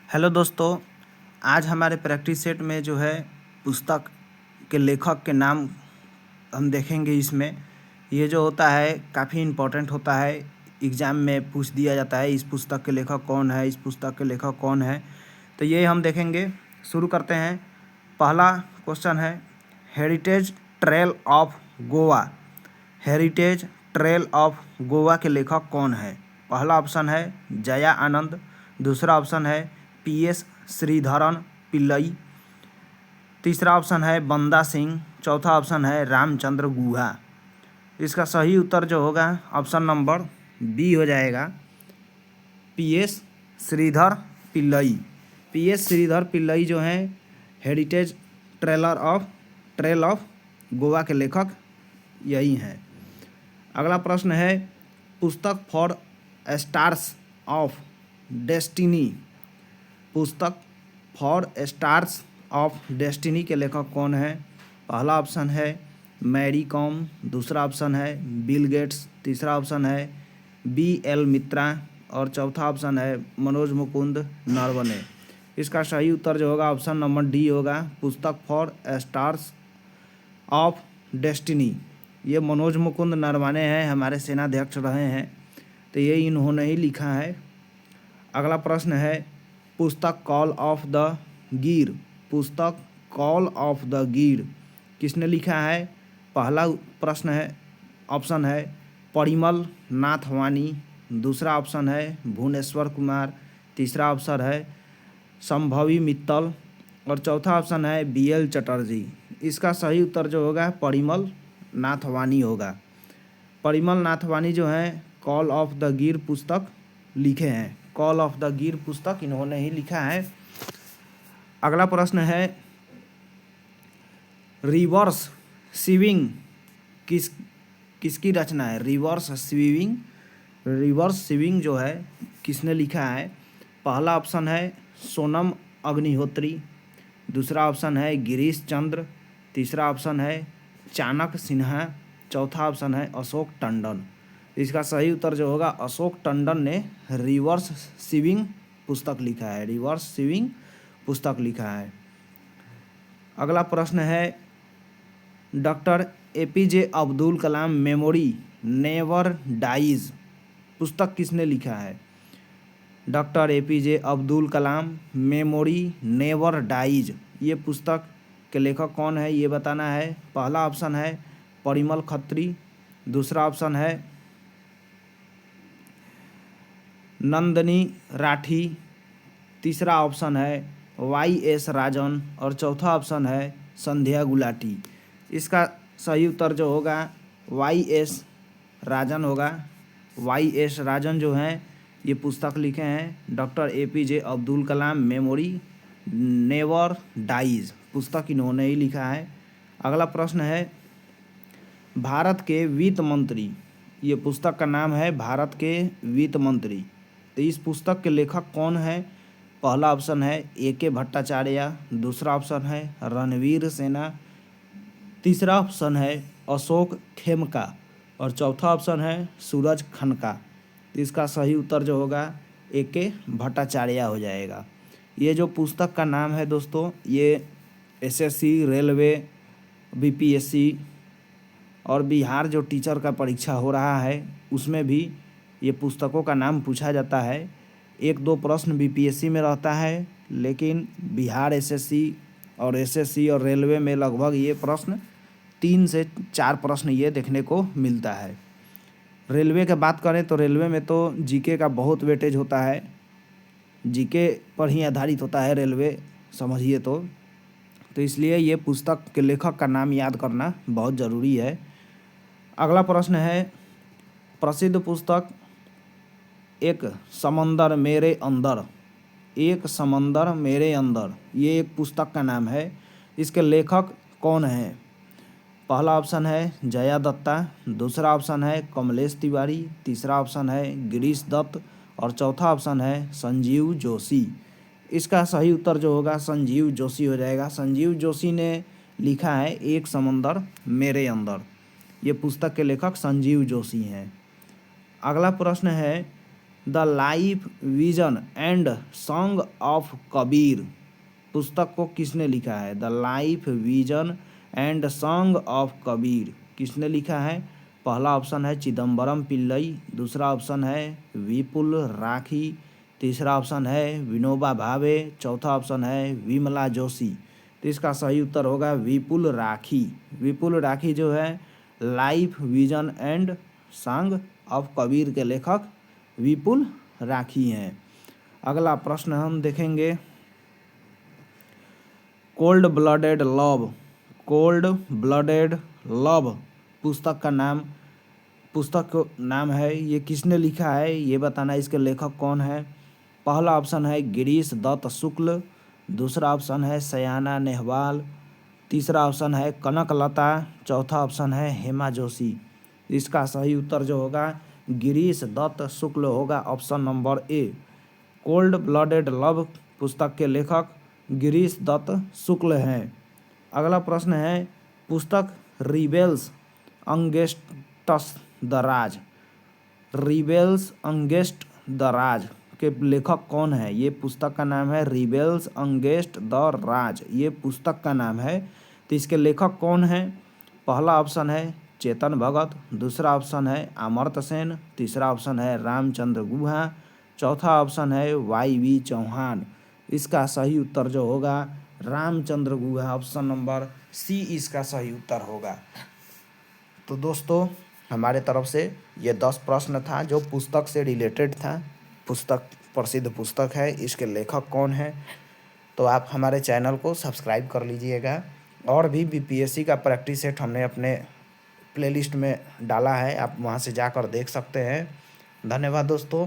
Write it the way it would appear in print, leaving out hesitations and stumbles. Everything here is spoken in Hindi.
हेलो दोस्तों, आज हमारे प्रैक्टिस सेट में जो है पुस्तक के लेखक के नाम हम देखेंगे। इसमें ये जो होता है काफ़ी इम्पोर्टेंट होता है, एग्ज़ाम में पूछ दिया जाता है इस पुस्तक के लेखक कौन है, इस पुस्तक के लेखक कौन है। तो ये हम देखेंगे। शुरू करते हैं। पहला क्वेश्चन है heritage trail of Goa. Heritage trail of Goa के लेखक कौन है? पहला ऑप्शन है जया आनंद, दूसरा ऑप्शन है PS श्रीधरन पिल्लई, तीसरा ऑप्शन है बंदा सिंह, चौथा ऑप्शन है रामचंद्र गुहा। इसका सही उत्तर जो होगा ऑप्शन नंबर बी हो जाएगा, PS श्रीधर पिल्लई। PS श्रीधर पिल्लई जो हैं हेरिटेज ट्रेल ऑफ गोवा के लेखक यही हैं। अगला प्रश्न है पुस्तक फॉर स्टार्स ऑफ डेस्टिनी। पुस्तक फॉर स्टार्स ऑफ डेस्टिनी के लेखक कौन है? पहला ऑप्शन है मैरी कॉम, दूसरा ऑप्शन है बिल गेट्स, तीसरा ऑप्शन है BL मित्रा और चौथा ऑप्शन है मनोज मुकुंद नरवणे। इसका सही उत्तर जो होगा ऑप्शन नंबर डी होगा, पुस्तक फॉर स्टार्स ऑफ डेस्टिनी। ये मनोज मुकुंद नरवणे हैं, हमारे सेनाध्यक्ष रहे हैं, तो ये इन्होंने ही लिखा है। अगला प्रश्न है पुस्तक कॉल ऑफ द गिर। पुस्तक कॉल ऑफ द गिर किसने लिखा है? पहला प्रश्न है ऑप्शन है परिमल नाथ वानी, दूसरा ऑप्शन है भुवनेश्वर कुमार, तीसरा ऑप्शन है संभवी मित्तल और चौथा ऑप्शन है BL चटर्जी। इसका सही उत्तर जो होगा परिमल नाथवानी होगा। परिमल नाथवानी जो हैं कॉल ऑफ द गिर पुस्तक लिखे हैं। कॉल ऑफ द गिर पुस्तक इन्होंने ही लिखा है। अगला प्रश्न है रिवर्स स्विंग किसकी रचना है? रिवर्स स्विंग जो है किसने लिखा है? पहला ऑप्शन है सोनम अग्निहोत्री, दूसरा ऑप्शन है गिरीश चंद्र, तीसरा ऑप्शन है चाणक्य सिन्हा, चौथा ऑप्शन है अशोक टंडन। इसका सही उत्तर जो होगा अशोक टंडन ने रिवर्स स्विंग पुस्तक लिखा है। रिवर्स स्विंग पुस्तक लिखा है। अगला प्रश्न है doctor APJ Abdul Kalam memory never dies पुस्तक किसने लिखा है? Doctor APJ Abdul Kalam memory never dies ये पुस्तक के लेखक कौन है ये बताना है। पहला ऑप्शन है परिमल खत्री, दूसरा ऑप्शन है नंदनी राठी, तीसरा ऑप्शन है YS राजन और चौथा ऑप्शन है संध्या गुलाटी। इसका सही उत्तर जो होगा YS राजन होगा। YS राजन जो हैं ये पुस्तक लिखे हैं doctor APJ Abdul Kalam memory never dies पुस्तक इन्होंने ही लिखा है। अगला प्रश्न है भारत के वित्त मंत्री। ये पुस्तक का नाम है भारत के वित्त मंत्री। तो इस पुस्तक के लेखक कौन है? पहला ऑप्शन है AK भट्टाचार्य, दूसरा ऑप्शन है रणवीर सेना, तीसरा ऑप्शन है अशोक खेमका और चौथा ऑप्शन है सूरज खनका। तो इसका सही उत्तर जो होगा AK भट्टाचार्य हो जाएगा। ये जो पुस्तक का नाम है दोस्तों ये SSC, रेलवे, BPSC और बिहार जो टीचर का परीक्षा हो रहा है उसमें भी ये पुस्तकों का नाम पूछा जाता है। 1-2 प्रश्न BPSC में रहता है, लेकिन बिहार SSC और SSC और रेलवे में लगभग ये प्रश्न 3 से 4 प्रश्न ये देखने को मिलता है। रेलवे की बात करें तो रेलवे में तो GK का बहुत वेटेज होता है, GK पर ही आधारित होता है रेलवे, समझिए तो इसलिए ये पुस्तक के लेखक का नाम याद करना बहुत ज़रूरी है। अगला प्रश्न है प्रसिद्ध पुस्तक एक समंदर मेरे अंदर। एक समंदर मेरे अंदर ये एक पुस्तक का नाम है। इसके लेखक कौन हैं? पहला ऑप्शन है जया दत्ता, दूसरा ऑप्शन है कमलेश तिवारी, तीसरा ऑप्शन है गिरीश दत्त और चौथा ऑप्शन है संजीव जोशी। इसका सही उत्तर जो होगा संजीव जोशी हो जाएगा। संजीव जोशी ने लिखा है एक समंदर मेरे अंदर। ये पुस्तक के लेखक संजीव जोशी हैं। अगला प्रश्न है the life vision and song of Kabir पुस्तक को किसने लिखा है? The life vision and song of Kabir किसने लिखा है? पहला ऑप्शन है चिदम्बरम पिल्लई, दूसरा ऑप्शन है विपुल राखी, तीसरा ऑप्शन है विनोबा भावे, चौथा ऑप्शन है विमला जोशी। तो इसका सही उत्तर होगा विपुल राखी। विपुल राखी जो है life vision and song of Kabir के लेखक विपुल राखी हैं। अगला प्रश्न हम देखेंगे, cold blooded love, cold blooded love पुस्तक का नाम है, ये किसने लिखा है ये बताना, इसके लेखक कौन है? पहला ऑप्शन है गिरीश दत्त शुक्ल, दूसरा ऑप्शन है सयाना नेहवाल, तीसरा ऑप्शन है कनकलता, चौथा ऑप्शन है हेमा जोशी। इसका सही उत्तर जो होगा गिरीश दत्त शुक्ल होगा, option number A. Cold blooded love पुस्तक के लेखक गिरीश दत्त शुक्ल हैं। अगला प्रश्न है, पुस्तक rebels against the Raj, rebels against the Raj के लेखक कौन है? ये पुस्तक का नाम है रिबेल्स अगेंस्ट द राज, ये पुस्तक का नाम है। तो इसके लेखक कौन है? पहला ऑप्शन है चेतन भगत, दूसरा ऑप्शन है अमर्त्य सेन, तीसरा ऑप्शन है रामचंद्र गुहा, चौथा ऑप्शन है YV चौहान। इसका सही उत्तर जो होगा Ramachandra Guha, option number C इसका सही उत्तर होगा। तो दोस्तों हमारे तरफ से ये 10 प्रश्न था जो पुस्तक से रिलेटेड था। पुस्तक प्रसिद्ध पुस्तक है, इसके लेखक कौन है? तो आप हमारे चैनल को सब्सक्राइब कर लीजिएगा। और भी BPSC का प्रैक्टिस सेट हमने अपने प्लेलिस्ट में डाला है, आप वहाँ से जाकर देख सकते हैं। धन्यवाद दोस्तों।